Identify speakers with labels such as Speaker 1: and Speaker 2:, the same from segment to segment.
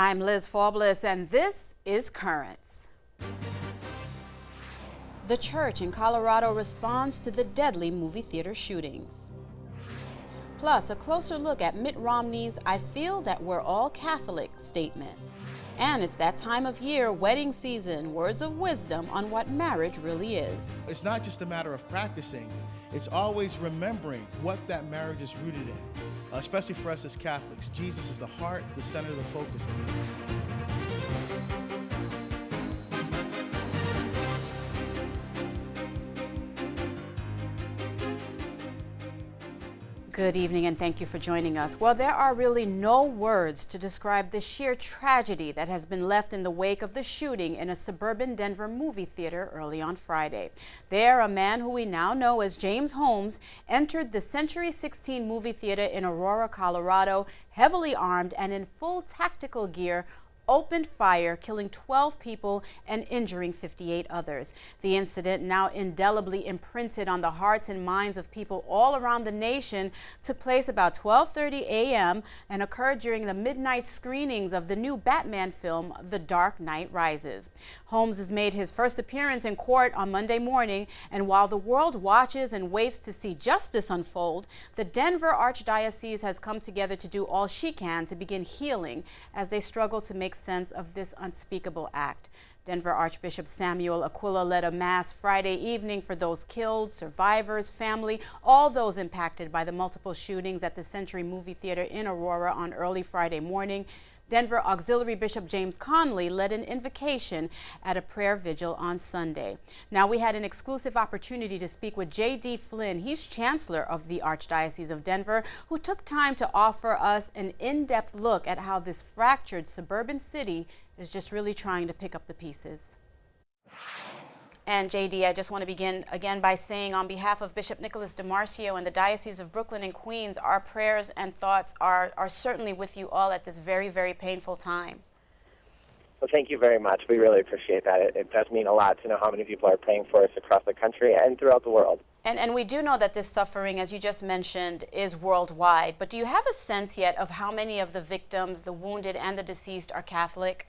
Speaker 1: I'm Liz Faublis, and this is Currents. The church in Colorado responds to the deadly movie theater shootings. Plus, a closer look at Mitt Romney's "I feel that we're all Catholic" statement. And it's that time of year, wedding season, words of wisdom on what marriage really is.
Speaker 2: It's not just a matter of practicing, it's always remembering what that marriage is rooted in, especially for us as Catholics. Jesus is the heart, the center, the focus.
Speaker 1: Good evening, and thank you for joining us. Well, there are really no words to describe the sheer tragedy that has been left in the wake of the shooting in a suburban Denver movie theater early on Friday. There, a man who we now know as James Holmes entered the Century 16 movie theater in Aurora, Colorado, heavily armed and in full tactical gear, opened fire, killing 12 people and injuring 58 others. The incident, now indelibly imprinted on the hearts and minds of people all around the nation, took place about 12:30 a.m. and occurred during the midnight screenings of the new Batman film, The Dark Knight Rises. Holmes has made his first appearance in court on Monday morning, and while the world watches and waits to see justice unfold, the Denver Archdiocese has come together to do all she can to begin healing as they struggle to make sense of this unspeakable act. Denver Archbishop Samuel Aquila led a mass Friday evening for those killed, survivors, family, all those impacted by the multiple shootings at the Century Movie Theater in Aurora on early Friday morning. Denver Auxiliary Bishop James Conley led an invocation at a prayer vigil on Sunday. Now, we had an exclusive opportunity to speak with J.D. Flynn. He's Chancellor of the Archdiocese of Denver, who took time to offer us an in-depth look at how this fractured suburban city is just really trying to pick up the pieces. And JD, I just want to begin again by saying, on behalf of Bishop Nicholas DiMarcio and the Diocese of Brooklyn and Queens, our prayers and thoughts are certainly with you all at this very, very painful time.
Speaker 3: Well, thank you very much. We really appreciate that. It does mean a lot to know how many people are praying for us across the country and throughout the world.
Speaker 1: And we do know that this suffering, as you just mentioned, is worldwide. But do you have a sense yet of how many of the victims, the wounded and the deceased, are Catholic?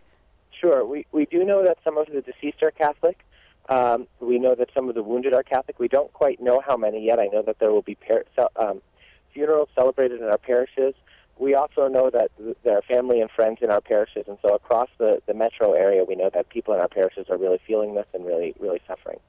Speaker 3: Sure. We do know that some of the deceased are Catholic. We know that some of the wounded are Catholic. We don't quite know how many yet. I know that there will be funerals celebrated in our parishes. We also know that there are family and friends in our parishes, and so across the metro area, we know that people in our parishes are really feeling this and really, really suffering.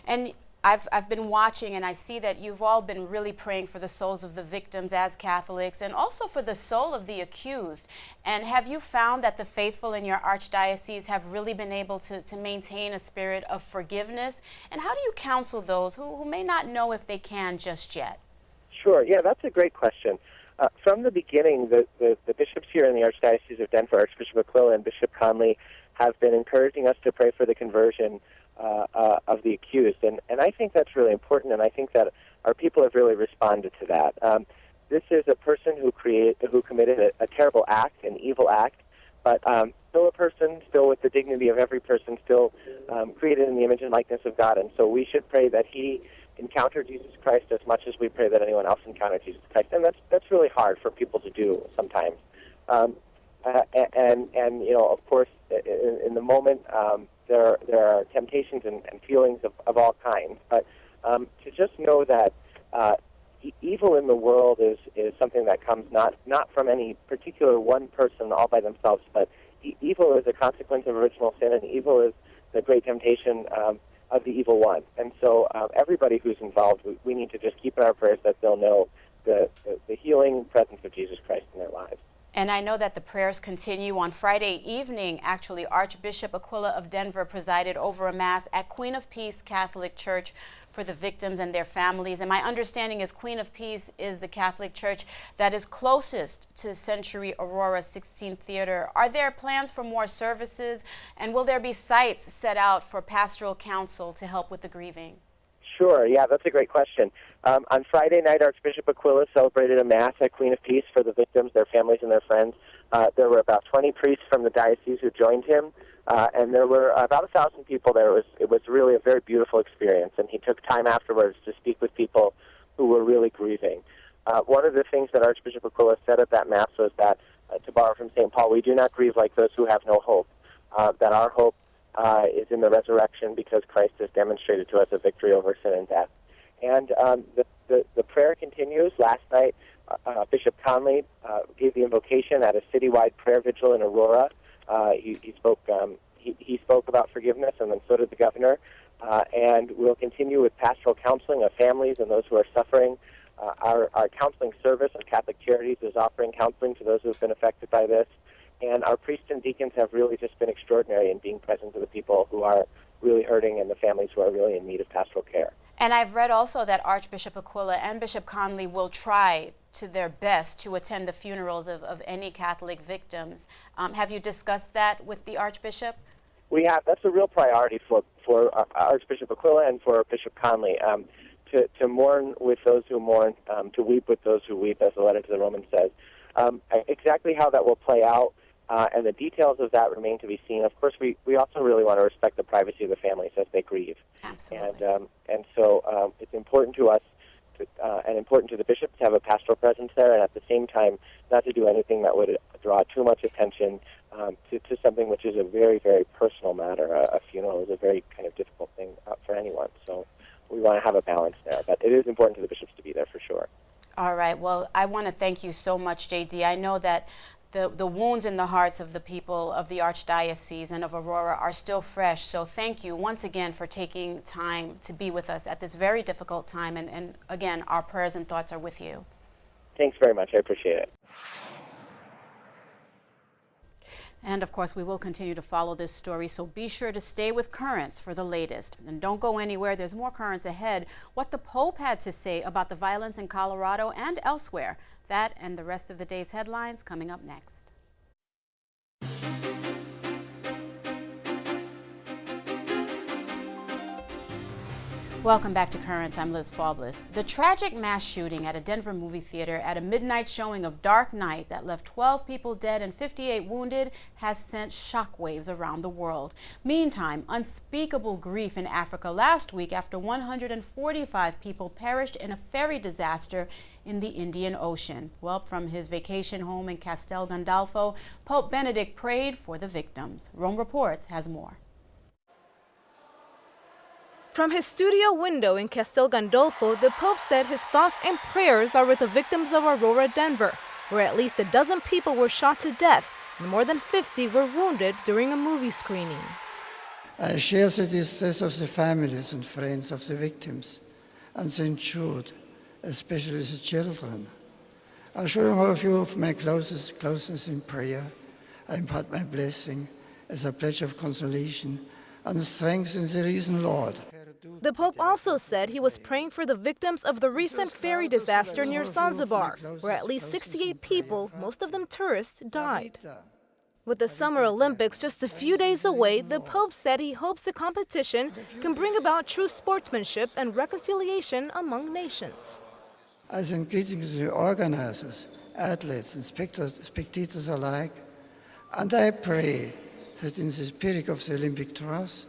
Speaker 1: And I've been watching, and I see that you've all been really praying for the souls of the victims as Catholics and also for the soul of the accused. And have you found that the faithful in your archdiocese have really been able to maintain a spirit of forgiveness? And how do you counsel those who may not know if they can just yet?
Speaker 3: Sure. Yeah, that's a great question. From the beginning, the bishops here in the Archdiocese of Denver, Archbishop Aquila and Bishop Conley, have been encouraging us to pray for the conversion of the accused, and I think that's really important, and I think that our people have really responded to that. This is a person who committed a terrible act, an evil act, but still a person, still with the dignity of every person, still created in the image and likeness of God, and so we should pray that he encounter Jesus Christ as much as we pray that anyone else encounter Jesus Christ, and that's really hard for people to do sometimes. And you know, of course, in the moment, there are temptations and feelings of all kinds. But to just know that evil in the world is something that comes not from any particular one person all by themselves, but evil is a consequence of original sin, and evil is the great temptation of the evil one. And so everybody who's involved, we need to just keep in our prayers that they'll know the healing presence of Jesus Christ in their lives.
Speaker 1: And I know that the prayers continue. On Friday evening, actually, Archbishop Aquila of Denver presided over a Mass at Queen of Peace Catholic Church for the victims and their families. And my understanding is Queen of Peace is the Catholic Church that is closest to Century Aurora 16 Theater. Are there plans for more services? And will there be sites set out for pastoral counsel to help with the grieving?
Speaker 3: Sure, yeah, that's a great question. On Friday night, Archbishop Aquila celebrated a Mass at Queen of Peace for the victims, their families, and their friends. There were about 20 priests from the diocese who joined him, and there were about 1,000 people there. It was really a very beautiful experience, and he took time afterwards to speak with people who were really grieving. One of the things that Archbishop Aquila said at that Mass was that to borrow from St. Paul, we do not grieve like those who have no hope, that our hope is in the resurrection because Christ has demonstrated to us a victory over sin and death. And the prayer continues. Last night, Bishop Conley gave the invocation at a citywide prayer vigil in Aurora. He spoke about forgiveness, and then so did the governor. And we'll continue with pastoral counseling of families and those who are suffering. Our counseling service of Catholic Charities is offering counseling to those who have been affected by this. And our priests and deacons have really just been extraordinary in being present to the people who are really hurting and the families who are really in need of pastoral care.
Speaker 1: And I've read also that Archbishop Aquila and Bishop Conley will try to their best to attend the funerals of any Catholic victims. Have you discussed that with the Archbishop?
Speaker 3: We have. That's a real priority for Archbishop Aquila and for Bishop Conley, to mourn with those who mourn, to weep with those who weep, as the letter to the Romans says. Exactly how that will play out and the details of that remain to be seen. Of course, we also really want to respect the privacy of the families as they grieve.
Speaker 1: Absolutely.
Speaker 3: And so it's important to us and important to the bishops to have a pastoral presence there, and at the same time not to do anything that would draw too much attention to something which is a very, very personal matter. A funeral is a very kind of difficult thing for anyone. So we want to have a balance there. But it is important to the bishops to be there for sure.
Speaker 1: All right. Well, I want to thank you so much, J.D. I know that the wounds in the hearts of the people of the Archdiocese and of Aurora are still fresh. So thank you once again for taking time to be with us at this very difficult time. And again, our prayers and thoughts are with you.
Speaker 3: Thanks very much. I appreciate it.
Speaker 1: And of course, we will continue to follow this story, so be sure to stay with Currents for the latest. And don't go anywhere, there's more Currents ahead. What the Pope had to say about the violence in Colorado and elsewhere. That and the rest of the day's headlines coming up next. Welcome back to Currents. I'm Liz Faublas. The tragic mass shooting at a Denver movie theater at a midnight showing of Dark Knight that left 12 people dead and 58 wounded has sent shockwaves around the world. Meantime, unspeakable grief in Africa last week after 145 people perished in a ferry disaster in the Indian Ocean. Well, from his vacation home in Castel Gandolfo, Pope Benedict prayed for the victims. Rome Reports has more.
Speaker 4: From his studio window in Castel Gandolfo, the Pope said his thoughts and prayers are with the victims of Aurora, Denver, where at least a dozen people were shot to death and more than 50 were wounded during a movie screening.
Speaker 5: I share the distress of the families and friends of the victims and the injured, especially the children. Assuring all of you of my closeness in prayer, I impart my blessing as a pledge of consolation and strength in the risen Lord.
Speaker 4: The Pope also said he was praying for the victims of the recent ferry disaster near Zanzibar, where at least 68 people, most of them tourists, died. With the Summer Olympics just a few days away, the Pope said he hopes the competition can bring about true sportsmanship and reconciliation among nations.
Speaker 5: I send greetings to the organizers, athletes and spectators alike, and I pray that in the spirit of the Olympic Trust,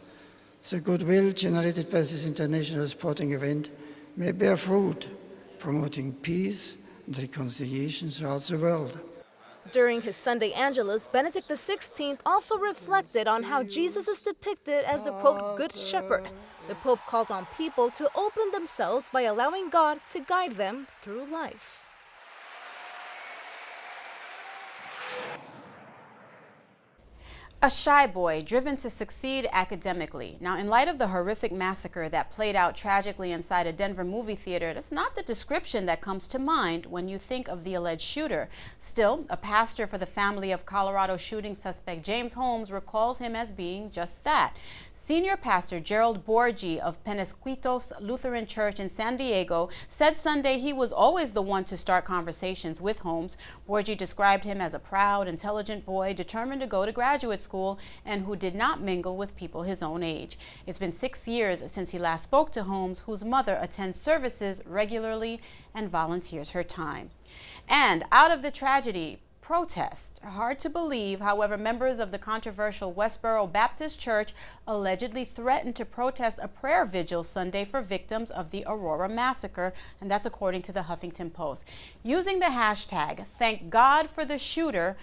Speaker 5: the goodwill generated by this international sporting event may bear fruit, promoting peace and reconciliation throughout the world.
Speaker 4: During his Sunday Angelus, Benedict XVI also reflected on how Jesus is depicted as the, quote, Good Shepherd. The Pope called on people to open themselves by allowing God to guide them through life.
Speaker 1: A shy boy driven to succeed academically. Now, in light of the horrific massacre that played out tragically inside a Denver movie theater, that's not the description that comes to mind when you think of the alleged shooter. Still, a pastor for the family of Colorado shooting suspect James Holmes recalls him as being just that. Senior pastor Gerald Borgi of Penasquitos Lutheran Church in San Diego said Sunday he was always the one to start conversations with Holmes. Borgi described him as a proud, intelligent boy determined to go to graduate school and who did not mingle with people his own age. It's been 6 years since he last spoke to Holmes, whose mother attends services regularly and volunteers her time. And out of the tragedy, protest. Hard to believe, however, members of the controversial Westboro Baptist Church allegedly threatened to protest a prayer vigil Sunday for victims of the Aurora massacre, and that's according to the Huffington Post. Using the hashtag "Thank God for the Shooter,"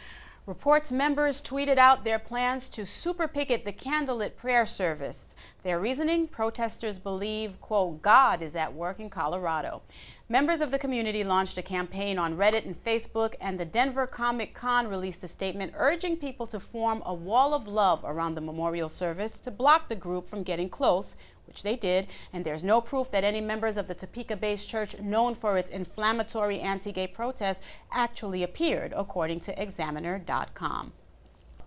Speaker 1: reports members tweeted out their plans to super picket the candlelit prayer service. Their reasoning: protesters believe, quote, God is at work in Colorado. Members of the community launched a campaign on Reddit and Facebook, and the Denver Comic Con released a statement urging people to form a wall of love around the memorial service to block the group from getting close, which they did, and there's no proof that any members of the Topeka-based church, known for its inflammatory anti-gay protest, actually appeared, according to Examiner.com.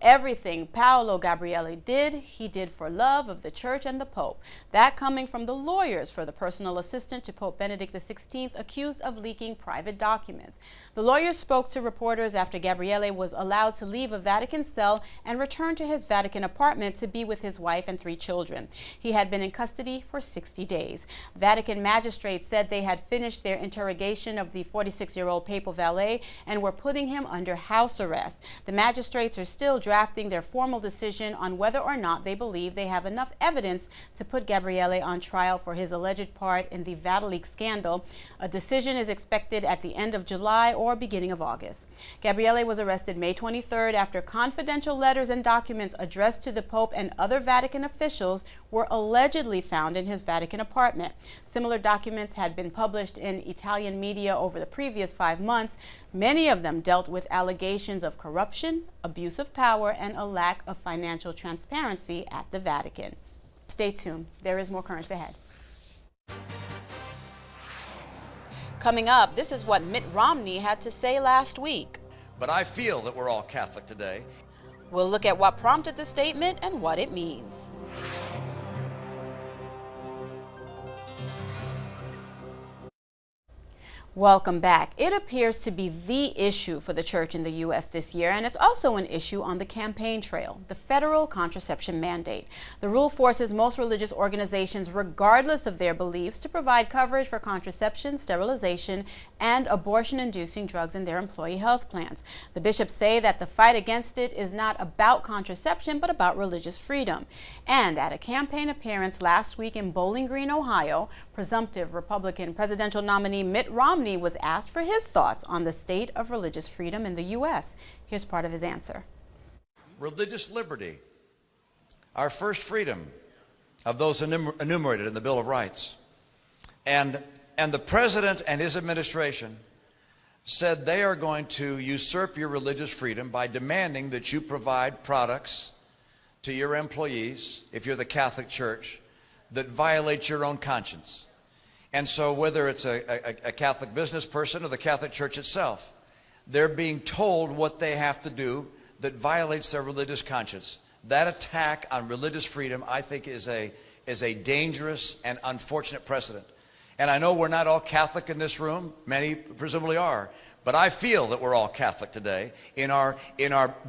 Speaker 1: Everything Paolo Gabriele did, he did for love of the church and the Pope. That coming from the lawyers for the personal assistant to Pope Benedict XVI, accused of leaking private documents. The lawyers spoke to reporters after Gabriele was allowed to leave a Vatican cell and return to his Vatican apartment to be with his wife and 3 children. He had been in custody for 60 days. Vatican magistrates said they had finished their interrogation of the 46-year-old papal valet and were putting him under house arrest. The magistrates are still drafting their formal decision on whether or not they believe they have enough evidence to put Gabriele on trial for his alleged part in the Vatileaks scandal. A decision is expected at the end of July or beginning of August. Gabriele was arrested May 23rd after confidential letters and documents addressed to the Pope and other Vatican officials were allegedly found in his Vatican apartment. Similar documents had been published in Italian media over the previous 5 months. Many of them dealt with allegations of corruption, abuse of power, and a lack of financial transparency at the Vatican. Stay tuned. There is more Currents ahead. Coming up, this is what Mitt Romney had to say last week.
Speaker 6: But I feel that we're all Catholic today.
Speaker 1: We'll look at what prompted the statement and what it means. Welcome back. It appears to be the issue for the church in the U.S. this year, and it's also an issue on the campaign trail, the federal contraception mandate. The rule forces most religious organizations, regardless of their beliefs, to provide coverage for contraception, sterilization, and abortion-inducing drugs in their employee health plans. The bishops say that the fight against it is not about contraception, but about religious freedom. And at a campaign appearance last week in Bowling Green, Ohio, presumptive Republican presidential nominee Mitt Romney was asked for his thoughts on the state of religious freedom in the U.S. Here's part of his answer.
Speaker 6: Religious liberty, our first freedom of those enumerated in the Bill of Rights. And the president and his administration said they are going to usurp your religious freedom by demanding that you provide products to your employees, if you're the Catholic Church, that violate your own conscience. And so whether it's a Catholic business person or the Catholic Church itself, they're being told what they have to do that violates their religious conscience. That attack on religious freedom, I think, is a dangerous and unfortunate precedent. And I know we're not all Catholic in this room. Many presumably are. But I feel that we're all Catholic today in our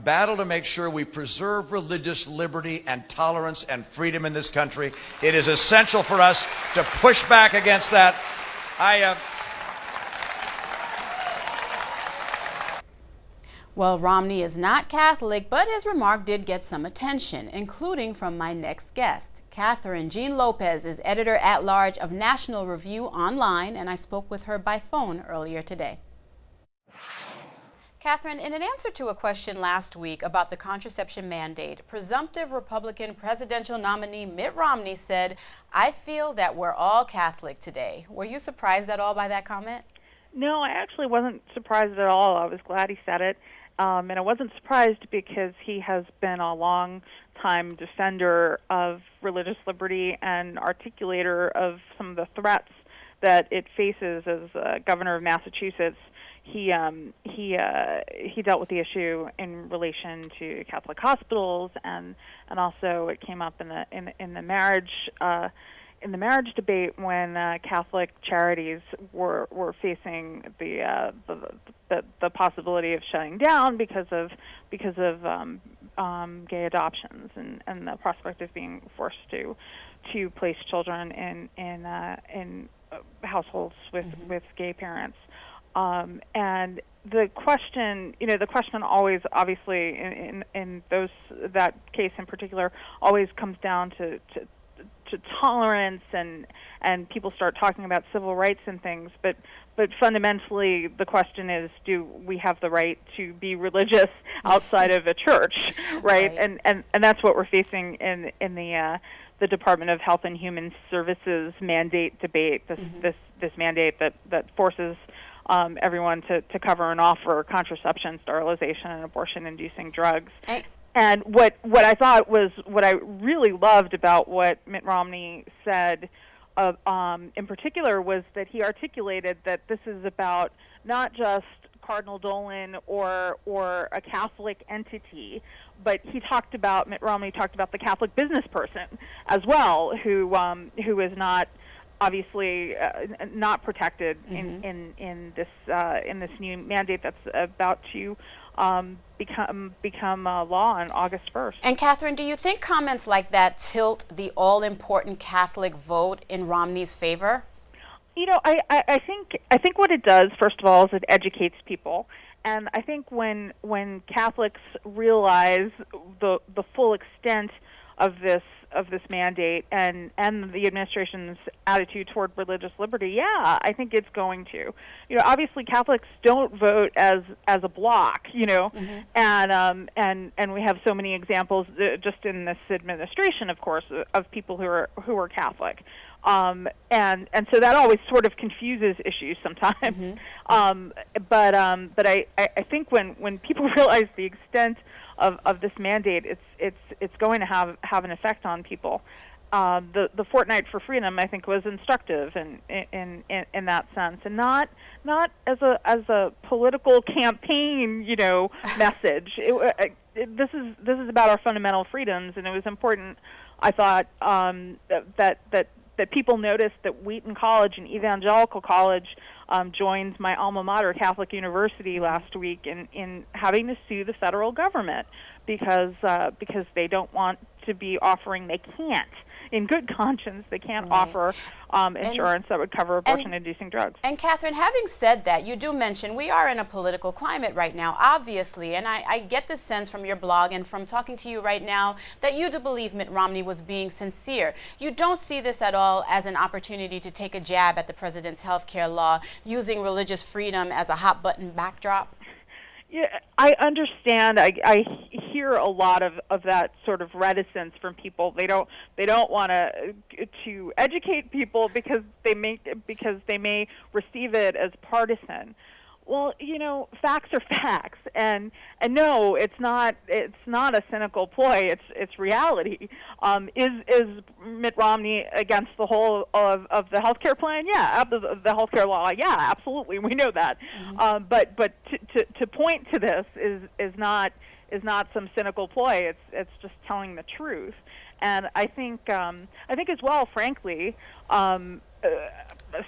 Speaker 6: battle to make sure we preserve religious liberty and tolerance and freedom in this country. It is essential for us to push back against that.
Speaker 1: Well, Romney is not Catholic, but his remark did get some attention, including from my next guest. Catherine Jean Lopez is editor-at-large of National Review Online, and I spoke with her by phone earlier today. Catherine, in an answer to a question last week about the contraception mandate, presumptive Republican presidential nominee Mitt Romney said, "I feel that we're all Catholic today." Were you surprised at all by that comment?
Speaker 7: No, I actually wasn't surprised at all. I was glad he said it. And I wasn't surprised because he has been a long-time defender of religious liberty and articulator of some of the threats that it faces as governor of Massachusetts. He dealt with the issue in relation to Catholic hospitals, and also it came up in the marriage debate when Catholic charities were facing the possibility of shutting down because of gay adoptions and the prospect of being forced to place children in households with gay parents. And the question, the question always, obviously, in that case in particular, always comes down to tolerance, and people start talking about civil rights and things, but fundamentally the question is, do we have the right to be religious outside of a church, right? And that's what we're facing in the Department of Health and Human Services mandate debate, this mandate that forces everyone to cover and offer contraception, sterilization, and abortion-inducing drugs. And what I thought was, what I really loved about what Mitt Romney said in particular, was that he articulated that this is about not just Cardinal Dolan or a Catholic entity, but Mitt Romney talked about the Catholic business person as well, who is not obviously not protected in this new mandate that's about to become law on August 1st.
Speaker 1: And Catherine, do you think comments like that tilt the all-important Catholic vote in Romney's favor?
Speaker 7: I think what it does, first of all, is it educates people. And I think when Catholics realize the full extent of this mandate and the administration's attitude toward religious liberty, yeah, I think it's going to. Obviously Catholics don't vote as a block, and we have so many examples just in this administration, of course, of people who are Catholic. And so that always sort of confuses issues sometimes. But I think when people realize the extent of this mandate, it's going to have an effect on people. The Fortnight for Freedom, I think, was instructive in that sense, and not as a political campaign, message. This is about our fundamental freedoms, and it was important, I thought, that people noticed that Wheaton College, an evangelical college, joined my alma mater, Catholic University, last week in having to sue the federal government because they don't want to be offering, they can't, in good conscience, they can't offer insurance that would cover abortion-inducing drugs.
Speaker 1: And Catherine, having said that, you do mention we are in a political climate right now, obviously, and I get the sense from your blog and from talking to you right now that you do believe Mitt Romney was being sincere. You don't see this at all as an opportunity to take a jab at the president's health care law, using religious freedom as a hot-button backdrop?
Speaker 7: Yeah, I understand. I hear a lot of that sort of reticence from people. They don't want to educate people because they may receive it as partisan. Well, facts are facts, and no, it's not a cynical ploy. It's reality. Is Mitt Romney against the whole of the healthcare plan? Yeah, the healthcare law. Yeah, absolutely. We know that. But to point to this is not some cynical ploy. It's just telling the truth. And I think as well, frankly.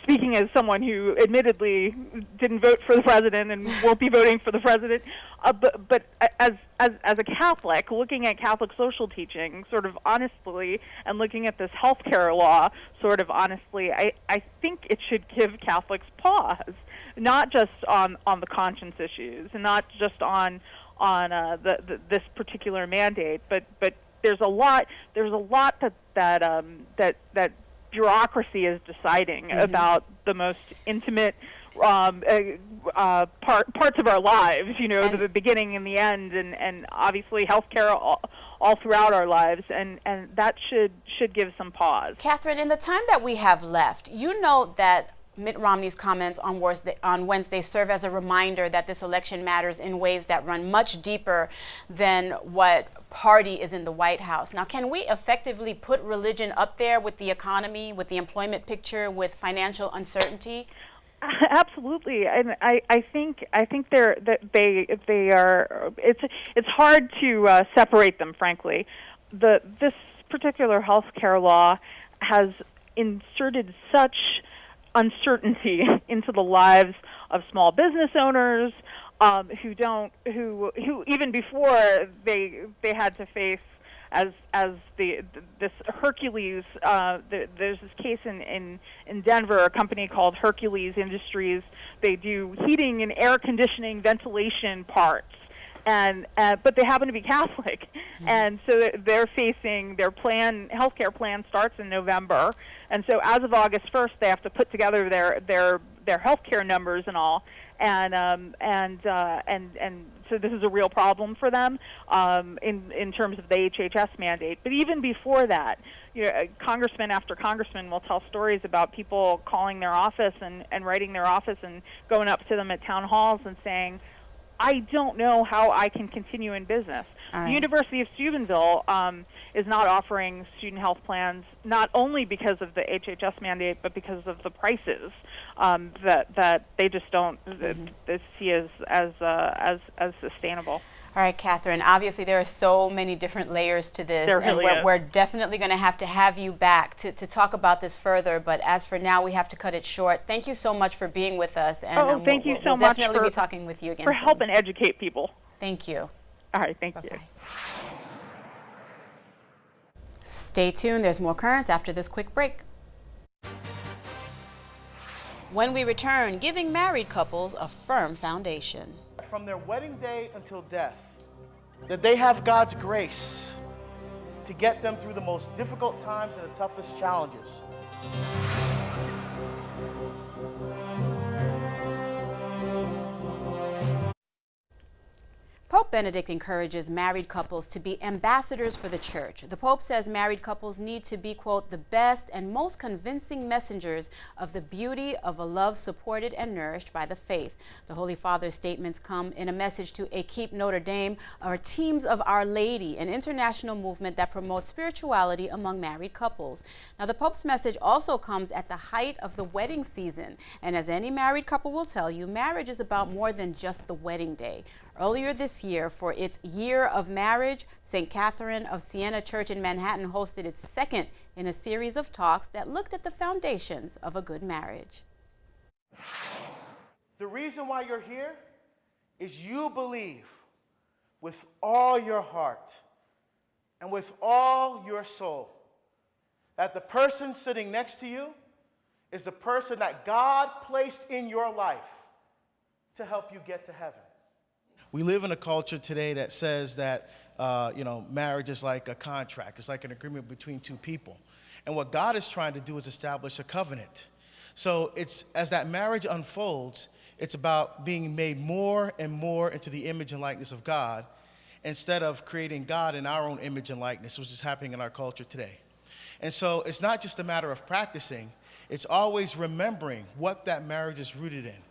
Speaker 7: Speaking as someone who admittedly didn't vote for the president and won't be voting for the president, but as a Catholic, looking at Catholic social teaching sort of honestly, and looking at this health care law sort of honestly, I think it should give Catholics pause, not just on the conscience issues, and not just on this particular mandate, but there's a lot that bureaucracy is deciding about the most intimate parts of our lives, the beginning and the end, and obviously healthcare all throughout our lives, and that should give some pause.
Speaker 1: Catherine, in the time that we have left, you know that Mitt Romney's comments on Wednesday serve as a reminder that this election matters in ways that run much deeper than what party is in the White House. Now, can we effectively put religion up there with the economy, with the employment picture, with financial uncertainty?
Speaker 7: Absolutely, and I think they are. It's hard to separate them, frankly. This particular health care law has inserted such uncertainty into the lives of small business owners who even before they had to face this Hercules. There's this case in Denver, a company called Hercules Industries. They do heating and air conditioning, ventilation parts. But they happen to be Catholic, and so they're facing their healthcare plan starts in November, and so as of August 1st, they have to put together their healthcare numbers and all, and so this is a real problem for them in terms of the HHS mandate. But even before that, congressman after congressman will tell stories about people calling their office and writing their office and going up to them at town halls and saying, I don't know how I can continue in business.
Speaker 1: Right.
Speaker 7: The University of Steubenville is not offering student health plans, not only because of the HHS mandate, but because of the prices that they just don't see as sustainable.
Speaker 1: All right, Catherine, obviously there are so many different layers to this,
Speaker 7: There really is.
Speaker 1: We're definitely going to have you back to talk about this further, but as for now, we have to cut it short. Thank you so much for being with us, and
Speaker 7: thank you so
Speaker 1: we'll
Speaker 7: much
Speaker 1: definitely be talking with you again
Speaker 7: for
Speaker 1: soon.
Speaker 7: helping educate people.
Speaker 1: Thank you.
Speaker 7: All right, thank
Speaker 1: Bye-bye.
Speaker 7: you.
Speaker 1: Stay tuned, there's more Currents after this quick break. When we return, giving married couples a firm foundation.
Speaker 2: From their wedding day until death, that they have God's grace to get them through the most difficult times and the toughest challenges.
Speaker 1: Pope Benedict encourages married couples to be ambassadors for the church. The Pope says married couples need to be, quote, the best and most convincing messengers of the beauty of a love supported and nourished by the faith. The Holy Father's statements come in a message to Equipe Notre Dame, or Teams of Our Lady, an international movement that promotes spirituality among married couples. Now, the Pope's message also comes at the height of the wedding season. And as any married couple will tell you, marriage is about more than just the wedding day. Earlier this year, for its Year of Marriage, St. Catherine of Siena Church in Manhattan hosted its second in a series of talks that looked at the foundations of a good marriage.
Speaker 2: The reason why you're here is you believe with all your heart and with all your soul that the person sitting next to you is the person that God placed in your life to help you get to heaven. We live in a culture today that says that, marriage is like a contract. It's like an agreement between two people. And what God is trying to do is establish a covenant. So as that marriage unfolds, it's about being made more and more into the image and likeness of God, instead of creating God in our own image and likeness, which is happening in our culture today. And so it's not just a matter of practicing. It's always remembering what that marriage is rooted in.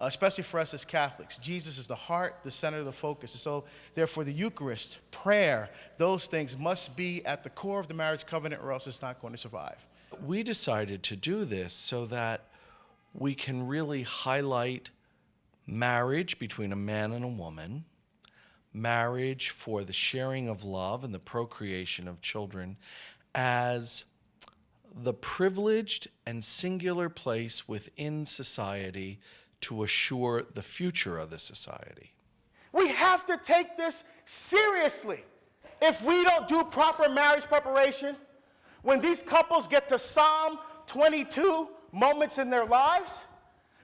Speaker 2: Especially for us as Catholics. Jesus is the heart, the center, the focus. And so, therefore, the Eucharist, prayer, those things must be at the core of the marriage covenant, or else it's not going to survive.
Speaker 8: We decided to do this so that we can really highlight marriage between a man and a woman, marriage for the sharing of love and the procreation of children, as the privileged and singular place within society to assure the future of the society.
Speaker 2: We have to take this seriously. If we don't do proper marriage preparation, when these couples get to Psalm 22 moments in their lives,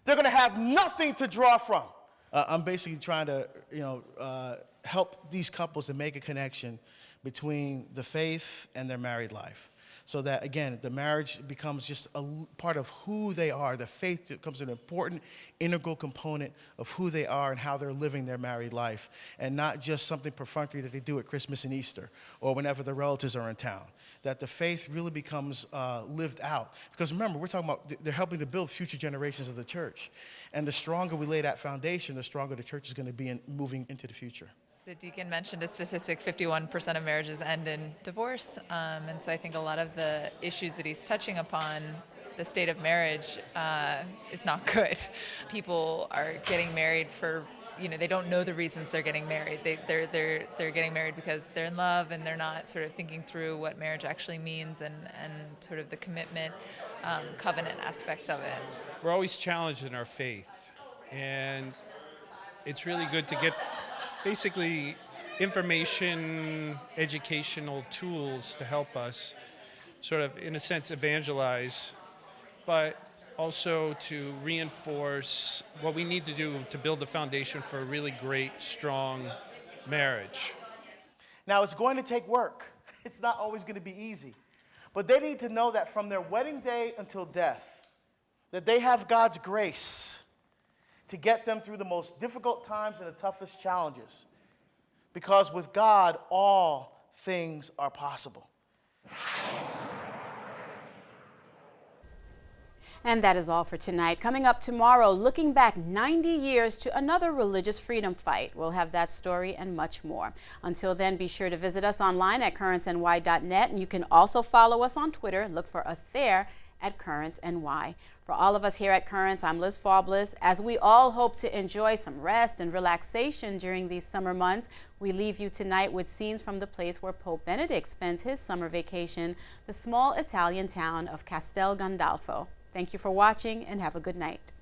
Speaker 2: they're going to have nothing to draw from. I'm basically trying to, help these couples to make a connection between the faith and their married life. So that, again, the marriage becomes just a part of who they are. The faith becomes an important, integral component of who they are and how they're living their married life, and not just something perfunctory that they do at Christmas and Easter or whenever the relatives are in town. That the faith really becomes lived out. Because remember, we're talking about they're helping to build future generations of the church. And the stronger we lay that foundation, the stronger the church is going to be moving into the future.
Speaker 9: The deacon mentioned a statistic, 51% of marriages end in divorce. And so I think a lot of the issues that he's touching upon, the state of marriage, is not good. People are getting married for, they don't know the reasons they're getting married. They're getting married because they're in love, and they're not sort of thinking through what marriage actually means and sort of the commitment, covenant aspect of it.
Speaker 10: We're always challenged in our faith. And it's really good to get basically information, educational tools to help us sort of, in a sense, evangelize, but also to reinforce what we need to do to build the foundation for a really great, strong marriage.
Speaker 2: Now, it's going to take work. It's not always going to be easy. But they need to know that from their wedding day until death, that they have God's grace to get them through the most difficult times and the toughest challenges. Because with God, all things are possible.
Speaker 1: And that is all for tonight. Coming up tomorrow, looking back 90 years to another religious freedom fight. We'll have that story and much more. Until then, be sure to visit us online at currentsny.net, and you can also follow us on Twitter. Look for us there at CurrentsNY. For all of us here at Currents, I'm Liz Faubliss. As we all hope to enjoy some rest and relaxation during these summer months, we leave you tonight with scenes from the place where Pope Benedict spends his summer vacation, the small Italian town of Castel Gandolfo. Thank you for watching and have a good night.